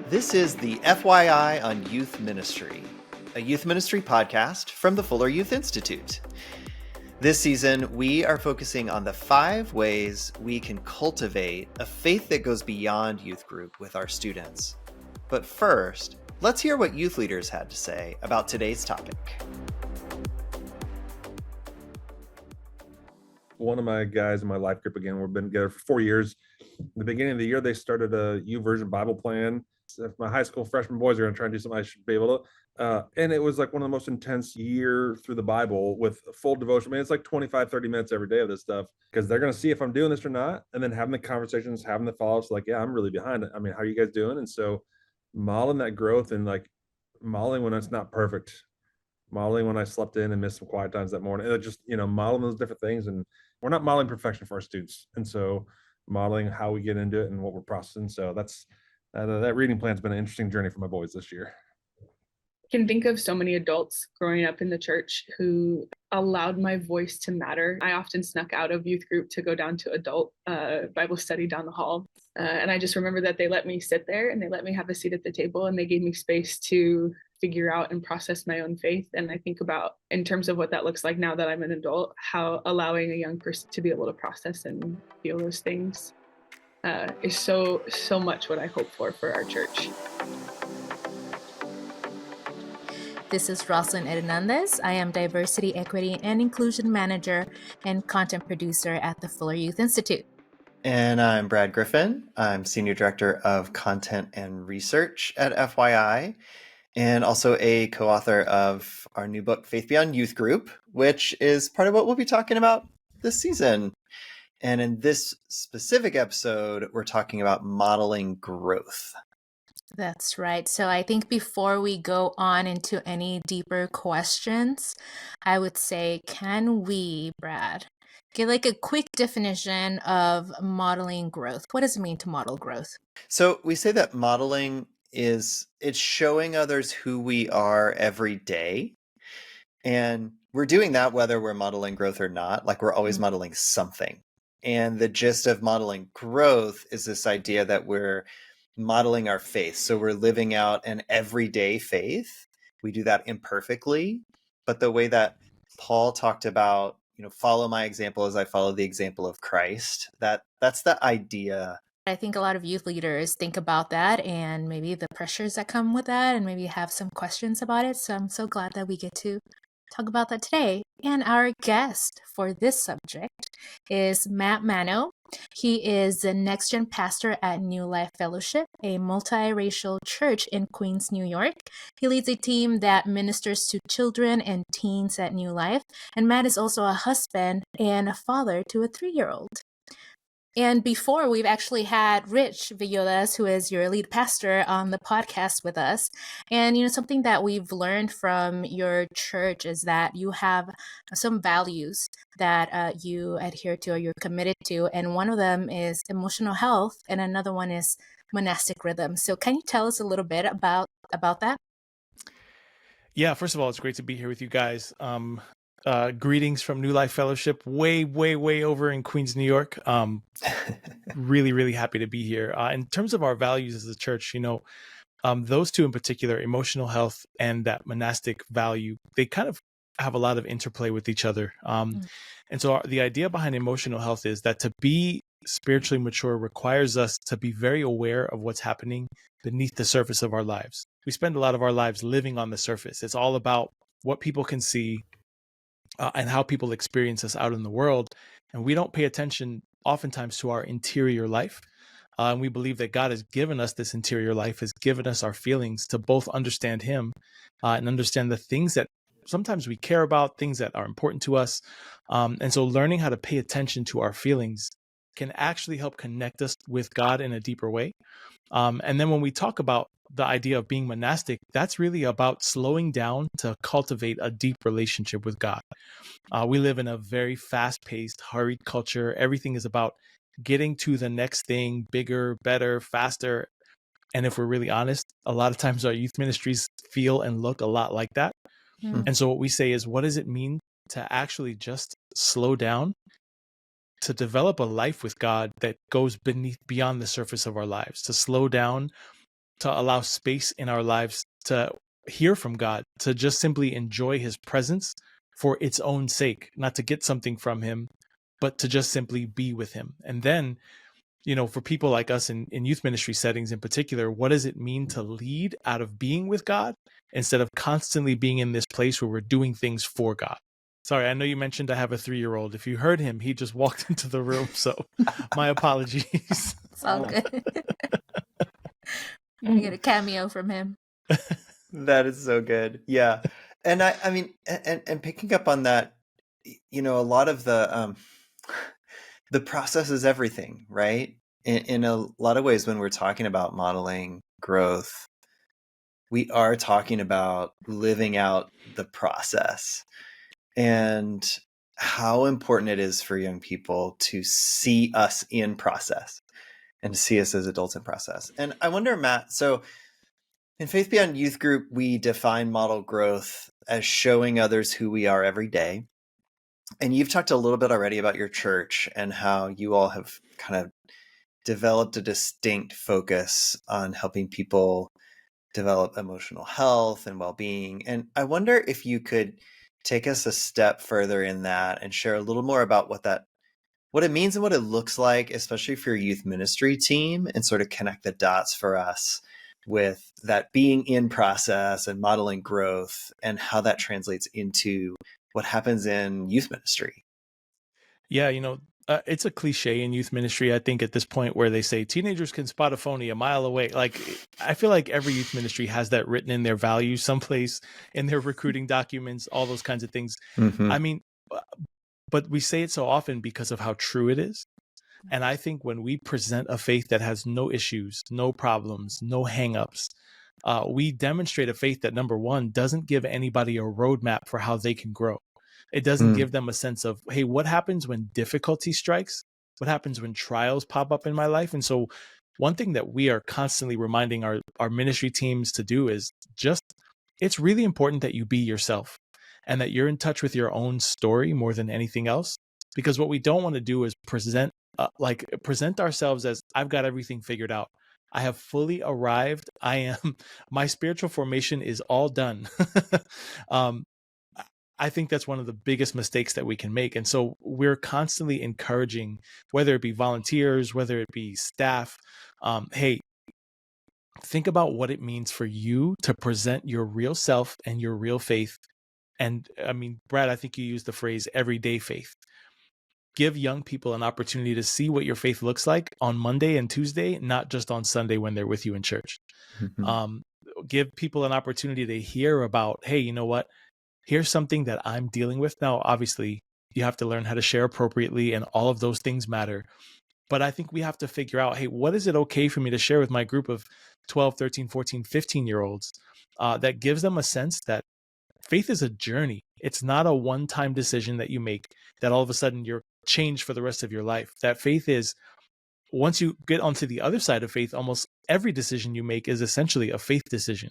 This is the FYI on Youth Ministry, a youth ministry podcast from the Fuller Youth Institute. This season, we are focusing on the 5 ways we can cultivate a faith that goes beyond youth group with our students. But first, let's hear what youth leaders had to say about today's topic. One of my guys in my life group, again, we've been together for 4 years. In the beginning of the year, they started a YouVersion Bible plan. So if my high school freshman boys are going to try and do something, I should be able to. And it was like one of the most intense year through the Bible with full devotion. I mean, it's like 25, 30 minutes every day of this stuff because they're going to see if I'm doing this or not. And then having the conversations, having the follow-ups, like, yeah, I'm really behind it. I mean, how are you guys doing? And so modeling that growth and like modeling when it's not perfect, modeling when I slept in and missed some quiet times that morning. And just, modeling those different things. And we're not modeling perfection for our students. And so modeling how we get into it and what we're processing. So that's that reading plan's been an interesting journey for my boys this year. Can think of so many adults growing up in the church who allowed my voice to matter. I often snuck out of youth group to go down to adult Bible study down the hall. And I just remember that they let me sit there and they let me have a seat at the table and they gave me space to figure out and process my own faith. And I think about, in terms of what that looks like now that I'm an adult, how allowing a young person to be able to process and feel those things is so much what I hope for our church. This is Roslyn Hernandez. I am Diversity, Equity, and Inclusion Manager and Content Producer at the Fuller Youth Institute. And I'm Brad Griffin. I'm Senior Director of Content and Research at FYI, and also a co-author of our new book, Faith Beyond Youth Group, which is part of what we'll be talking about this season. And in this specific episode, we're talking about modeling growth. That's right. So I think before we go on into any deeper questions, I would say, can we, Brad, get like a quick definition of modeling growth? What does it mean to model growth? So we say that modeling it's showing others who we are every day. And we're doing that whether we're modeling growth or not, like we're always modeling something. And the gist of modeling growth is this idea that we're modeling our faith. So we're living out an everyday faith. We do that imperfectly. But the way that Paul talked about, follow my example as I follow the example of Christ, that's the idea. I think a lot of youth leaders think about that and maybe the pressures that come with that and maybe have some questions about it. So I'm so glad that we get to talk about that today. And our guest for this subject is Matt Manno. He is the Nextgen Pastor at New Life Fellowship, a multiracial church in Queens, New York. He leads a team that ministers to children and teens at New Life. And Matt is also a husband and a father to a 3-year-old. And before, we've actually had Rich Villodas, who is your lead pastor, on the podcast with us. And, something that we've learned from your church is that you have some values that you adhere to or you're committed to. And one of them is emotional health, and another one is monastic rhythm. So can you tell us a little bit about that? Yeah, first of all, it's great to be here with you guys. Greetings from New Life Fellowship, way over in Queens, New York. Really happy to be here. In terms of our values as a church, those two in particular, emotional health and that monastic value, they kind of have a lot of interplay with each other. And so the idea behind emotional health is that to be spiritually mature requires us to be very aware of what's happening beneath the surface of our lives. We spend a lot of our lives living on the surface. It's all about what people can see, and how people experience us out in the world. And we don't pay attention oftentimes to our interior life. And we believe that God has given us this interior life, has given us our feelings to both understand Him and understand the things that sometimes we care about, things that are important to us. And so learning how to pay attention to our feelings can actually help connect us with God in a deeper way. And then when we talk about the idea of being monastic, that's really about slowing down to cultivate a deep relationship with God. We live in a very fast-paced, hurried culture. Everything is about getting to the next thing, bigger, better, faster. And if we're really honest, a lot of times our youth ministries feel and look a lot like that. And so what we say is, what does it mean to actually just slow down, to develop a life with God that goes beyond the surface of our lives, to slow down to allow space in our lives to hear from God, to just simply enjoy his presence for its own sake, not to get something from him, but to just simply be with him. And then, for people like us in youth ministry settings in particular, what does it mean to lead out of being with God instead of constantly being in this place where we're doing things for God? Sorry, I know you mentioned I have a 3-year-old. If you heard him, he just walked into the room. So my apologies. It's all good. You're gonna get a cameo from him. That is so good. Yeah. And I mean, and picking up on that, a lot of the process is everything, right? In a lot of ways, when we're talking about modeling growth, we are talking about living out the process and how important it is for young people to see us in process and to see us as adults in process. And I wonder, Matt, so in Faith Beyond Youth Group, we define model growth as showing others who we are every day. And you've talked a little bit already about your church and how you all have kind of developed a distinct focus on helping people develop emotional health and well-being. And I wonder if you could take us a step further in that and share a little more about what it means and what it looks like, especially for your youth ministry team, and sort of connect the dots for us with that being in process and modeling growth and how that translates into what happens in youth ministry. Yeah, it's a cliche in youth ministry, I think, at this point, where they say teenagers can spot a phony a mile away. Like, I feel like every youth ministry has that written in their values someplace, in their recruiting documents, all those kinds of things. Mm-hmm. I mean, but we say it so often because of how true it is. And I think when we present a faith that has no issues, no problems, no hangups, we demonstrate a faith that, number one, doesn't give anybody a roadmap for how they can grow. It doesn't give them a sense of, hey, what happens when difficulty strikes? What happens when trials pop up in my life? And so one thing that we are constantly reminding our ministry teams to do is just, it's really important that you be yourself and that you're in touch with your own story more than anything else. Because what we don't want to do is present ourselves as, I've got everything figured out. I have fully arrived. My spiritual formation is all done. I think that's one of the biggest mistakes that we can make. And so we're constantly encouraging, whether it be volunteers, whether it be staff, hey, think about what it means for you to present your real self and your real faith. And I mean, Brad, I think you used the phrase everyday faith. Give young people an opportunity to see what your faith looks like on Monday and Tuesday, not just on Sunday when they're with you in church. Mm-hmm. Give people an opportunity to hear about, hey, you know what? Here's something that I'm dealing with. Now, obviously, you have to learn how to share appropriately, and all of those things matter. But I think we have to figure out, hey, what is it okay for me to share with my group of 12, 13, 14, 15-year-olds that gives them a sense that faith is a journey. It's not a one-time decision that you make that all of a sudden you're changed for the rest of your life. That faith is, once you get onto the other side of faith, almost every decision you make is essentially a faith decision.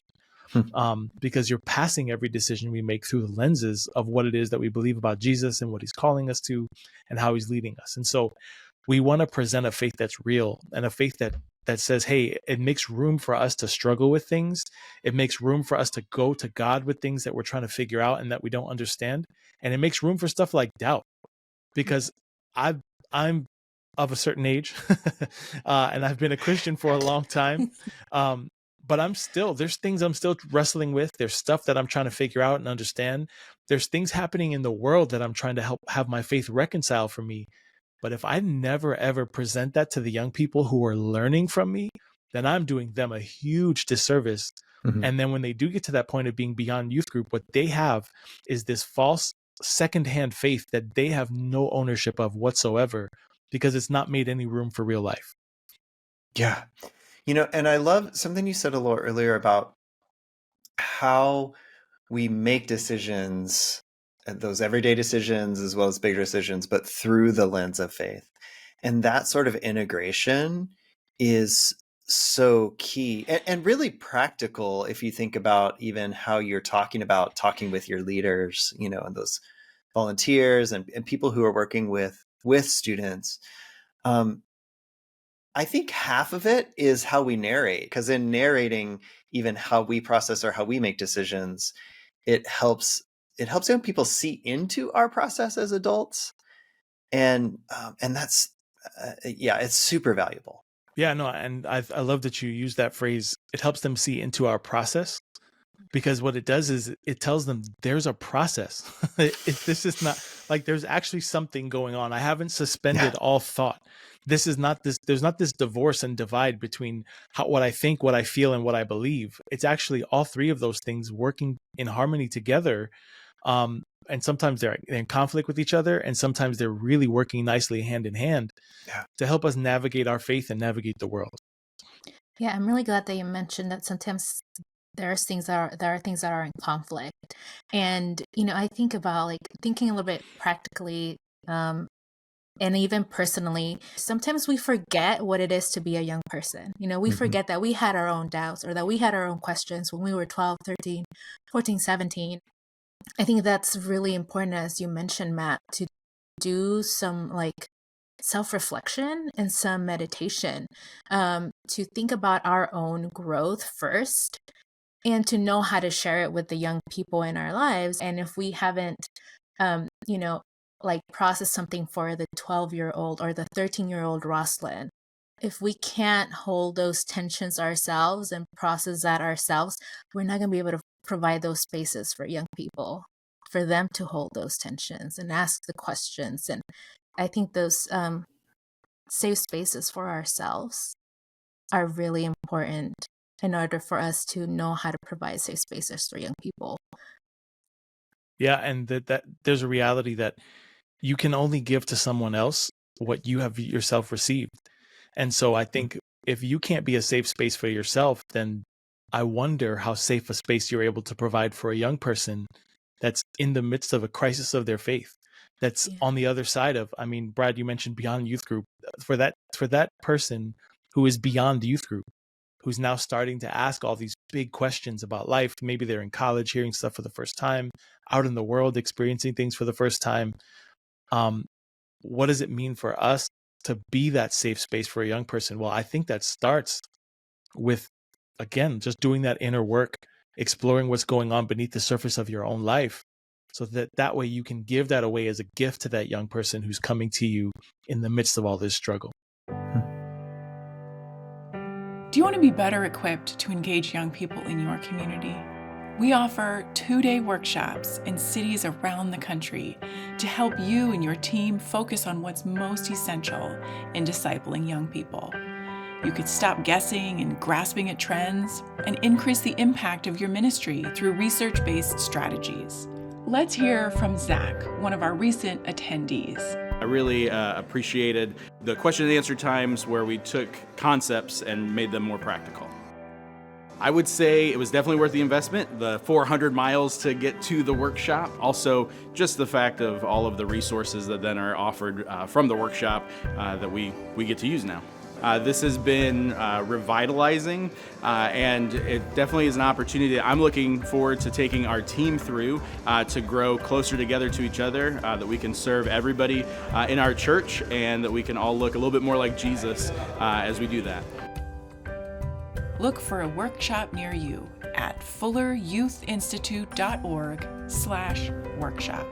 Because you're passing every decision we make through the lenses of what it is that we believe about Jesus and what he's calling us to and how he's leading us. And so we want to present a faith that's real and a faith that says, hey, it makes room for us to struggle with things. It makes room for us to go to God with things that we're trying to figure out and that we don't understand. And it makes room for stuff like doubt, because I'm of a certain age and I've been a Christian for a long time. But there's things I'm still wrestling with. There's stuff that I'm trying to figure out and understand. There's things happening in the world that I'm trying to help have my faith reconcile for me. But if I never, ever present that to the young people who are learning from me, then I'm doing them a huge disservice. Mm-hmm. And then when they do get to that point of being beyond youth group, what they have is this false secondhand faith that they have no ownership of whatsoever, because it's not made any room for real life. Yeah. And I love something you said a little earlier about how we make decisions, those everyday decisions as well as bigger decisions, but through the lens of faith. And that sort of integration is so key and really practical if you think about even how you're talking with your leaders, and those volunteers and people who are working with students. I think half of it is how we narrate, because in narrating, even how we process or how we make decisions, it helps young people see into our process as adults, and that's it's super valuable. Yeah, no, and I love that you use that phrase. It helps them see into our process, because what it does is it tells them there's a process. This is not like there's actually something going on. I haven't suspended all thought. This is not this. There's not this divorce and divide between what I think, what I feel, and what I believe. It's actually all three of those things working in harmony together. And sometimes they're in conflict with each other, and sometimes they're really working nicely hand in hand to help us navigate our faith and navigate the world. Yeah, I'm really glad that you mentioned that sometimes there are things that are in conflict. And, I think about like thinking a little bit practically, and even personally, sometimes we forget what it is to be a young person. We forget that we had our own doubts or that we had our own questions when we were 12, 13, 14, 17. I think that's really important, as you mentioned, Matt, to do some like self-reflection and some meditation, to think about our own growth first and to know how to share it with the young people in our lives. And if we haven't, like process something for the 12-year-old or the 13-year-old Roslyn, if we can't hold those tensions ourselves and process that ourselves, we're not going to be able to provide those spaces for young people, for them to hold those tensions and ask the questions. And I think those safe spaces for ourselves are really important in order for us to know how to provide safe spaces for young people. Yeah, and that there's a reality that you can only give to someone else what you have yourself received. And so I think if you can't be a safe space for yourself, then I wonder how safe a space you're able to provide for a young person that's in the midst of a crisis of their faith, that's on the other side of, I mean, Brad, you mentioned beyond youth group. For that person who is beyond youth group, who's now starting to ask all these big questions about life. Maybe they're in college hearing stuff for the first time, out in the world experiencing things for the first time. What does it mean for us to be that safe space for a young person? Well, I think that starts with, again, just doing that inner work, exploring what's going on beneath the surface of your own life, so that way you can give that away as a gift to that young person who's coming to you in the midst of all this struggle. Do you want to be better equipped to engage young people in your community? We offer 2-day workshops in cities around the country to help you and your team focus on what's most essential in discipling young people. You could stop guessing and grasping at trends and increase the impact of your ministry through research-based strategies. Let's hear from Zach, one of our recent attendees. I really appreciated the question and answer times where we took concepts and made them more practical. I would say it was definitely worth the investment, the 400 miles to get to the workshop. Also, just the fact of all of the resources that then are offered from the workshop that we get to use now. This has been revitalizing, and it definitely is an opportunity that I'm looking forward to taking our team through to grow closer together to each other, that we can serve everybody in our church, and that we can all look a little bit more like Jesus as we do that. Look for a workshop near you at fulleryouthinstitute.org/workshop.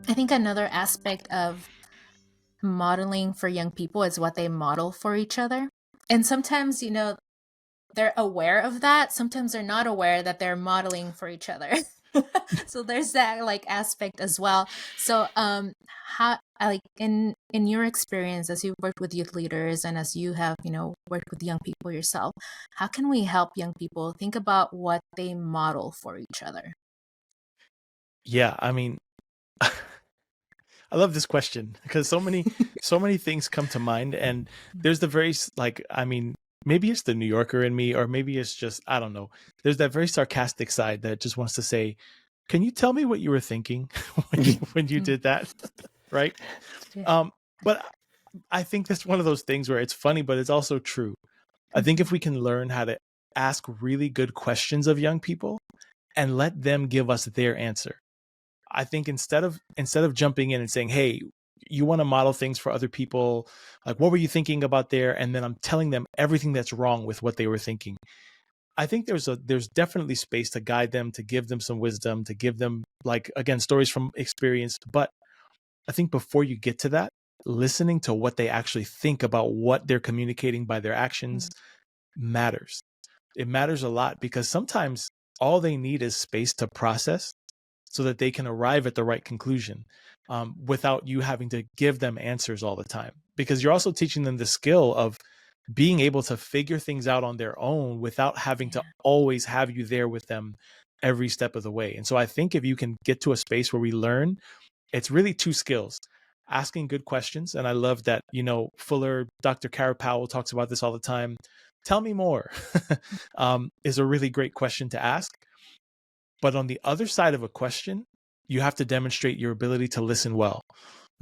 I think another aspect of modeling for young people is what they model for each other. And sometimes, they're aware of that. Sometimes they're not aware that they're modeling for each other. So there's that like aspect as well. So how, like in your experience as you've worked with youth leaders and as you have, worked with young people yourself, how can we help young people think about what they model for each other? Yeah, I mean, I love this question because so many things come to mind, and there's the very maybe it's the New Yorker in me, or maybe it's just, I don't know. There's that very sarcastic side that just wants to say, "Can you tell me what you were thinking when you did that?" Right? Yeah. But I think that's one of those things where it's funny, but it's also true. I think if we can learn how to ask really good questions of young people and let them give us their answer. I think instead of jumping in and saying, "Hey, you want to model things for other people. Like, what were you thinking about there? And then I'm telling them everything that's wrong with what they were thinking. I think there's definitely space to guide them, to give them some wisdom, to give them, like, again, stories from experience. But I think before you get to that, listening to what they actually think about what they're communicating by their actions matters. It matters a lot, because sometimes all they need is space to process so that they can arrive at the right conclusion, without you having to give them answers all the time. Because you're also teaching them the skill of being able to figure things out on their own without having to always have you there with them every step of the way. And so I think if you can get to a space where we learn, it's really two skills: asking good questions. And I love that, Fuller, Dr. Kara Powell talks about this all the time. Tell me more, is a really great question to ask. But on the other side of a question, you have to demonstrate your ability to listen well.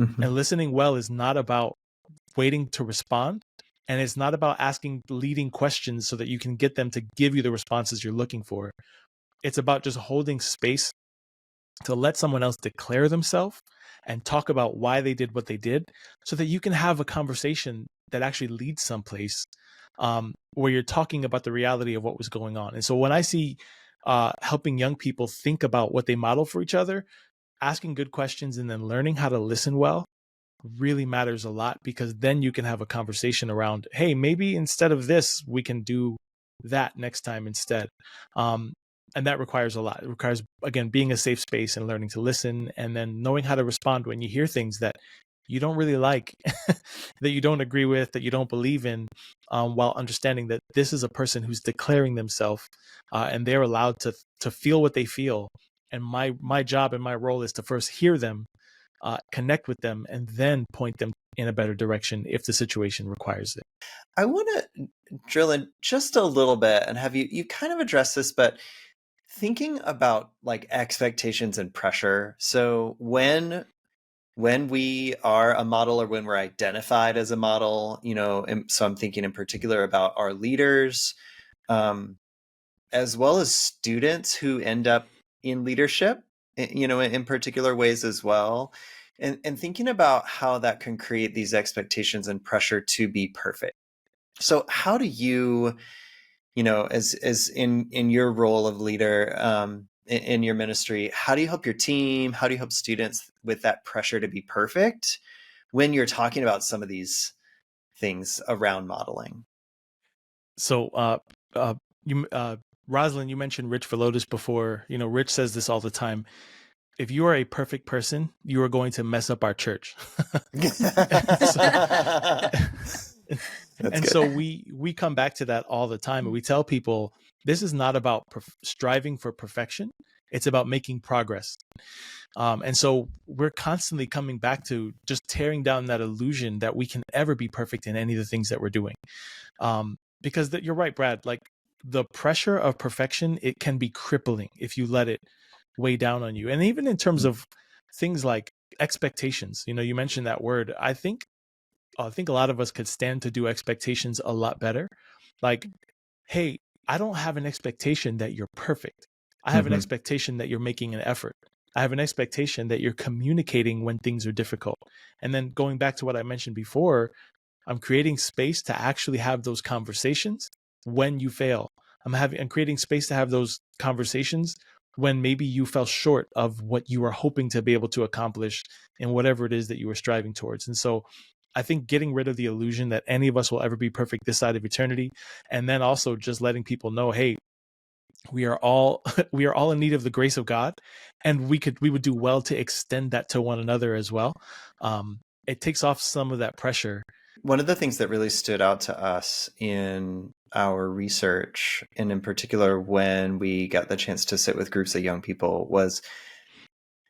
Mm-hmm. And listening well is not about waiting to respond. And it's not about asking leading questions so that you can get them to give you the responses you're looking for. It's about just holding space to let someone else declare themselves and talk about why they did what they did, so that you can have a conversation that actually leads someplace, where you're talking about the reality of what was going on. And so when I see helping young people think about what they model for each other, asking good questions and then learning how to listen well really matters a lot, because then you can have a conversation around, hey, maybe instead of this, we can do that next time instead. And that requires a lot. It requires, again, being a safe space and learning to listen, and then knowing how to respond when you hear things that you don't really like, that you don't agree with, that you don't believe in, while understanding that this is a person who's declaring themselves, and they're allowed to feel what they feel. And my job and my role is to first hear them, connect with them, and then point them in a better direction if the situation requires it. I want to drill in just a little bit and have you kind of address this, but thinking about like expectations and pressure. So when we are a model, or when we're identified as a model, so I'm thinking in particular about our leaders, as well as students who end up in leadership, in particular ways as well. And thinking about how that can create these expectations and pressure to be perfect. So how do you, as in your role of leader, in your ministry, how do you help your team? How do you help students with that pressure to be perfect when you're talking about some of these things around modeling? So, Rosalind, you mentioned Rich Velotis before. Rich says this all the time: if you are a perfect person, you are going to mess up our church. So we come back to that all the time, and we tell people this is not about striving for perfection. It's about making progress. And so we're constantly coming back to just tearing down that illusion that we can ever be perfect in any of the things that we're doing. Because you're right, Brad, like the pressure of perfection, it can be crippling if you let it weigh down on you. And even in terms of things like expectations, you mentioned that word. I think a lot of us could stand to do expectations a lot better. Like, hey, I don't have an expectation that you're perfect. I have an expectation that you're making an effort. I have an expectation that you're communicating when things are difficult. And then going back to what I mentioned before, I'm creating space to actually have those conversations when you fail. I'm creating space to have those conversations when maybe you fell short of what you were hoping to be able to accomplish in whatever it is that you were striving towards. And so I think getting rid of the illusion that any of us will ever be perfect this side of eternity, and then also just letting people know, hey, we are all in need of the grace of God, and we would do well to extend that to one another as well. It takes off some of that pressure. One of the things that really stood out to us in our research, and in particular when we got the chance to sit with groups of young people, was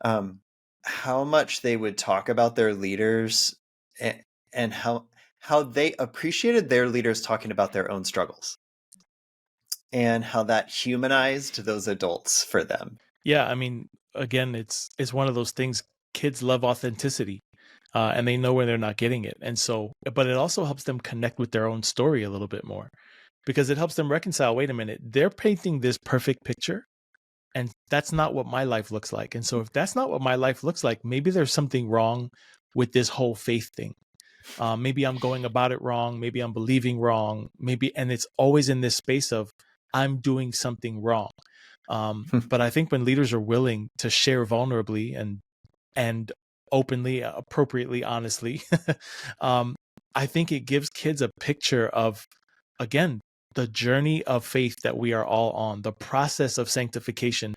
how much they would talk about their leaders, and how they appreciated their leaders talking about their own struggles, and how that humanized those adults for them. Yeah, I mean, again, it's one of those things. Kids love authenticity, and they know when they're not getting it. And so, but it also helps them connect with their own story a little bit more, because it helps them reconcile, wait a minute, they're painting this perfect picture, and that's not what my life looks like. And so if that's not what my life looks like, maybe there's something wrong with this whole faith thing. Maybe I'm going about it wrong. Maybe I'm believing wrong. And it's always in this space of I'm doing something wrong. But I think when leaders are willing to share vulnerably and openly, appropriately, honestly, I think it gives kids a picture of, again, the journey of faith that we are all on, the process of sanctification.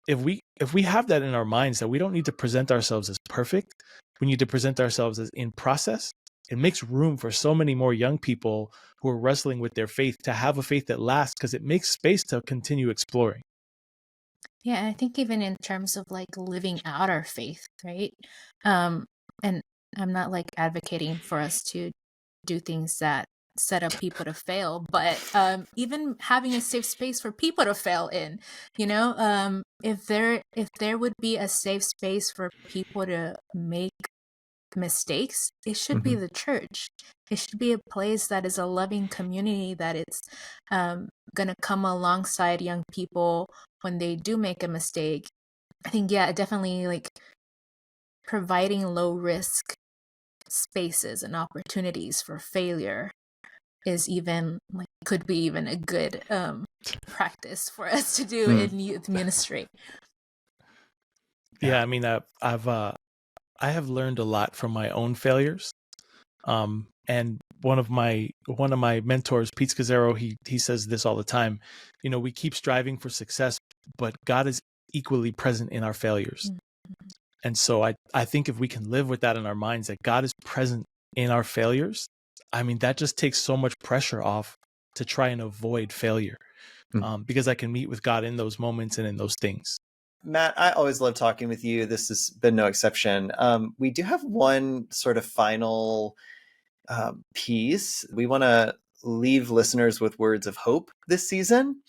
If we have that in our minds, that we don't need to present ourselves as perfect, we need to present ourselves as in process, it makes room for so many more young people who are wrestling with their faith to have a faith that lasts, because it makes space to continue exploring. Yeah, I think even in terms of like living out our faith, right? And I'm not like advocating for us to do things that set up people to fail, but even having a safe space for people to fail in, if there would be a safe space for people to make mistakes, it should be the church. It should be a place that is a loving community, that it's gonna come alongside young people when they do make a mistake. I think, yeah, definitely like providing low risk spaces and opportunities for failure is even like could be even a good practice for us to do in youth ministry. Yeah, I mean, I have learned a lot from my own failures. And one of my mentors, Pete Scazzaro, he says this all the time. We keep striving for success, but God is equally present in our failures. And so I think if we can live with that in our minds, that God is present in our failures, I mean, that just takes so much pressure off to try and avoid failure, because I can meet with God in those moments and in those things. Matt, I always love talking with you. This has been no exception. We do have one sort of final piece. We want to leave listeners with words of hope this season.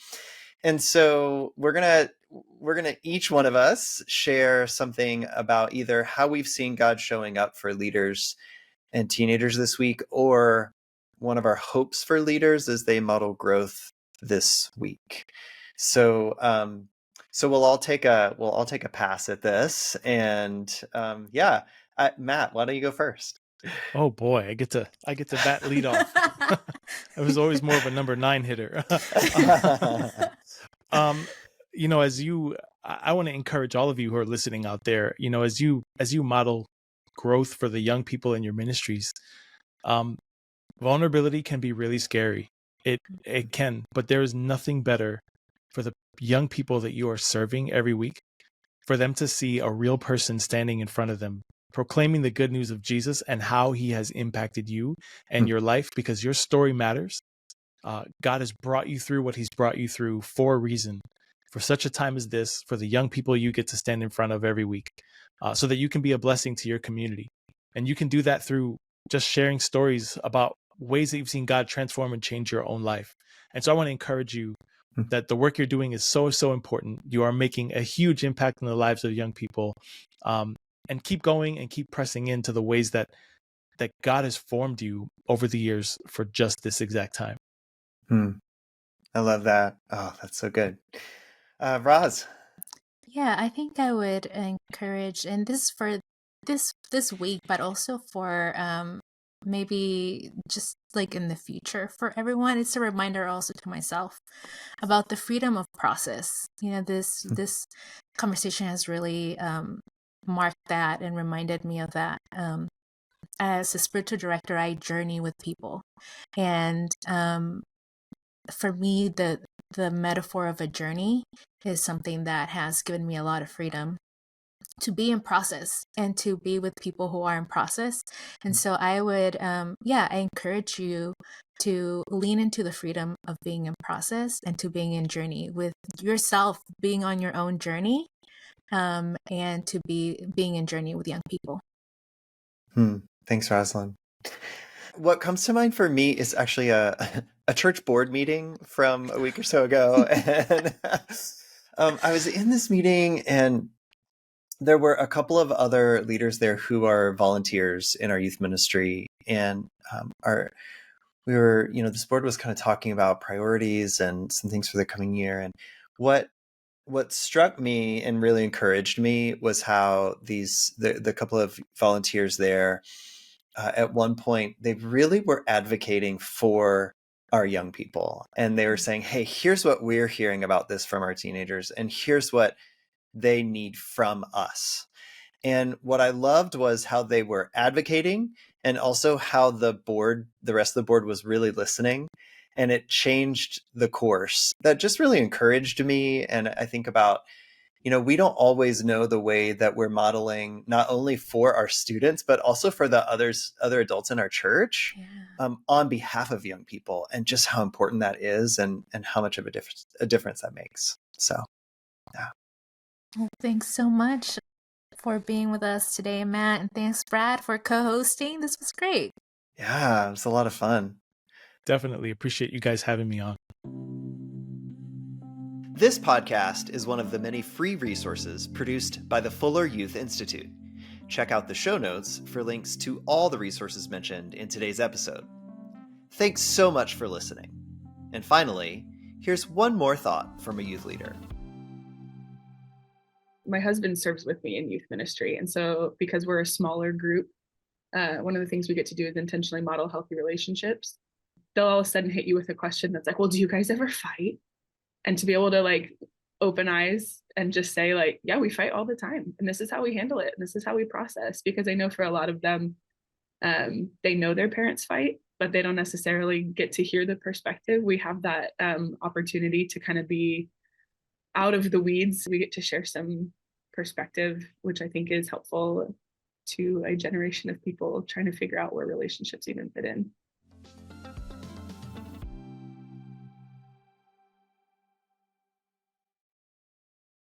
And so we're gonna each one of us share something about either how we've seen God showing up for leaders and teenagers this week, or one of our hopes for leaders as they model growth this week. So we'll all take a pass at this, and Matt, why don't you go first? Oh boy, I get to bat lead off. I was always more of a number 9 hitter. I want to encourage all of you who are listening out there, as you model growth for the young people in your ministries, vulnerability can be really scary. It can, but there is nothing better for the young people that you are serving every week, for them to see a real person standing in front of them, proclaiming the good news of Jesus and how he has impacted you and your life, because your story matters. God has brought you through what he's brought you through for a reason, for such a time as this, for the young people you get to stand in front of every week, so that you can be a blessing to your community. And you can do that through just sharing stories about ways that you've seen God transform and change your own life. And so I want to encourage you that the work you're doing is so, so important. You are making a huge impact in the lives of young people. And keep going and keep pressing into the ways that God has formed you over the years for just this exact time. I love that. Oh, that's so good. Roz. Yeah, I think I would encourage, and this for this week, but also for maybe just like in the future for everyone. It's a reminder also to myself about the freedom of process. This conversation has really marked that and reminded me of that. As a spiritual director, I journey with people, and for me, the metaphor of a journey is something that has given me a lot of freedom to be in process and to be with people who are in process. And so I would, I encourage you to lean into the freedom of being in process and to being in journey with yourself, being on your own journey, and to being in journey with young people. Thanks, Rosalind. What comes to mind for me is actually a church board meeting from a week or so ago. And I was in this meeting, and there were a couple of other leaders there who are volunteers in our youth ministry. And this board was kind of talking about priorities and some things for the coming year. And what what struck me and really encouraged me was how the couple of volunteers there at one point, they really were advocating for our young people. And they were saying, hey, here's what we're hearing about this from our teenagers, and here's what they need from us. And what I loved was how they were advocating, and also how the rest of the board was really listening. And it changed the course. That just really encouraged me. And I think about, we don't always know the way that we're modeling, not only for our students, but also for the other adults in our church, on behalf of young people, and just how important that is, and how much of a difference that makes. So, yeah. Well, thanks so much for being with us today, Matt. And thanks, Brad, for co-hosting. This was great. Yeah, it was a lot of fun. Definitely appreciate you guys having me on. This podcast is one of the many free resources produced by the Fuller Youth Institute. Check out the show notes for links to all the resources mentioned in today's episode. Thanks so much for listening. And finally, here's one more thought from a youth leader. My husband serves with me in youth ministry. And so because we're a smaller group, one of the things we get to do is intentionally model healthy relationships. They'll all of a sudden hit you with a question that's like, well, do you guys ever fight? And to be able to like open eyes and just say like, yeah, we fight all the time. And this is how we handle it. And this is how we process. Because I know for a lot of them, they know their parents fight, but they don't necessarily get to hear the perspective. We have that opportunity to kind of be out of the weeds. We get to share some perspective, which I think is helpful to a generation of people trying to figure out where relationships even fit in.